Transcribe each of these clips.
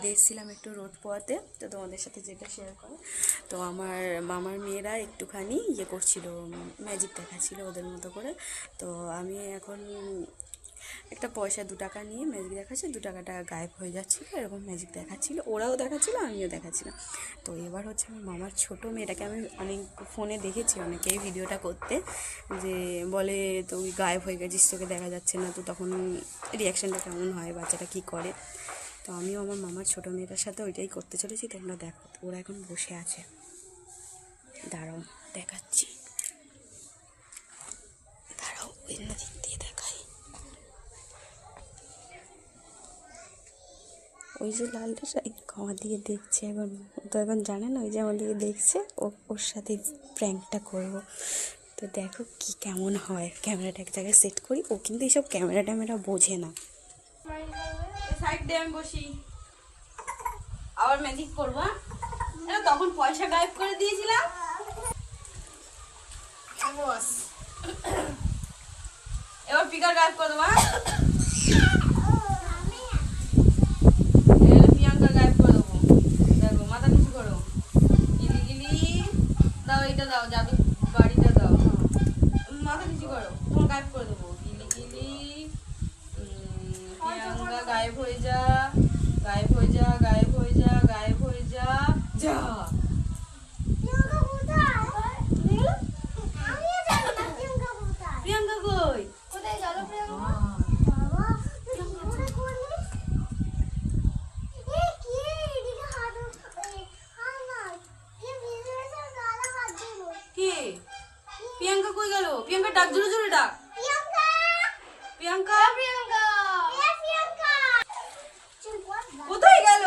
ছাদে এসেছিলাম একটু রোদ পোয়াতে, তো তোমাদের সাথে যেটা শেয়ার করে। তো আমার মামার মেয়েরা একটুখানি ইয়ে করছিল, ম্যাজিক দেখাচ্ছিল ওদের মতো করে। তো আমি এখন একটা পয়সা 2 টাকা নিয়ে ম্যাজিক দেখাচ্ছি, 2 টাকাটা গায়েব হয়ে যাচ্ছিলো, এরকম ম্যাজিক দেখাচ্ছিল, ওরাও দেখাচ্ছিলো আমিও দেখাচ্ছিলাম। তো এবার হচ্ছে আমার মামার ছোটো মেয়েটাকে আমি অনেক ফোনে দেখেছি অনেকেই ভিডিওটা করতে, যে বলে তুই গায়েব হয়ে গেছিস, তোকে দেখা যাচ্ছে না, তো তখন রিয়াকশানটা কেমন হয়, বাচ্চাটা কী করে। তো আমিও আমার মামার ছোটো মেয়েটার সাথে ওইটাই করতে চলেছি। তোমরা দেখো, ওরা এখন বসে আছে, দাঁড়াও দেখাচ্ছি, দাঁড়াও ওই দিক দিয়ে দেখাই। ওই যে লালটা আমার দিকে দেখছে, এখন তো এখন জানে না, ওই যে আমার দিকে দেখছে, ওর সাথে প্র্যাঙ্কটা করবো। তো দেখো কি কেমন হয়, ক্যামেরাটা এক জায়গায় সেট করি, ও কিন্তু এইসব ক্যামেরা ট্যামেরা বোঝে না। সাইড দিয়ে আমি বসি, আবার ম্যাজিক করবো। তখন পয়সা গায়েব করে দিয়েছিলাম, এবার পিকার গায়েব করে দেবো। প্রিয়াঙ্কা গায়েব করে দেবো, দেখো মাথা নিচু করো, গিলি গিলি দাও, এইটা দাও, জাদু বাড়িটা দাও, মাথা নিচু করো, তোমার গায়েব করে দেবো, গিলি গিলি। প্রিয়াঙ্কা গায়েব হয়ে যা, গায়েব হয়ে যা, গায়েব হয়ে যা, গায়েব হয়ে যা, যা। প্রিয়াঙ্কা কই? কোথায় গেল প্রিয়াঙ্কা? কে? প্রিয়াঙ্কা কই গেল? প্রিয়াঙ্কা ডাক, জোরে জোরে ডাক। প্রিয়াঙ্কা, প্রিয়াঙ্কা কোথায় গেল?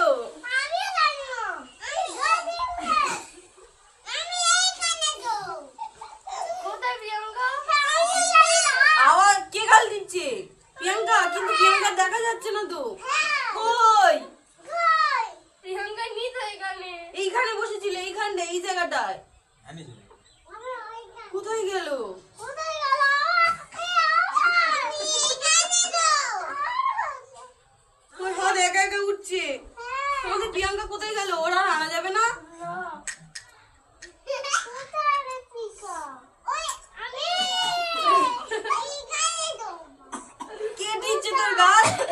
কোথায় প্রিয়াঙ্কা? আওয়াজ কে গাল দিচ্ছে? প্রিয়াঙ্কা, কিন্তু প্রিয়াঙ্কা দেখা যাচ্ছে না তো। কই? প্রিয়াঙ্কা নি তো এখানে। এইখানে বসেছিল, এইখানটা, এই জায়গাটায়। কোথায় গেল? ওর হাত একা একা উঠছে। আমাদের প্রিয়াঙ্কা কোথায় গেল? ও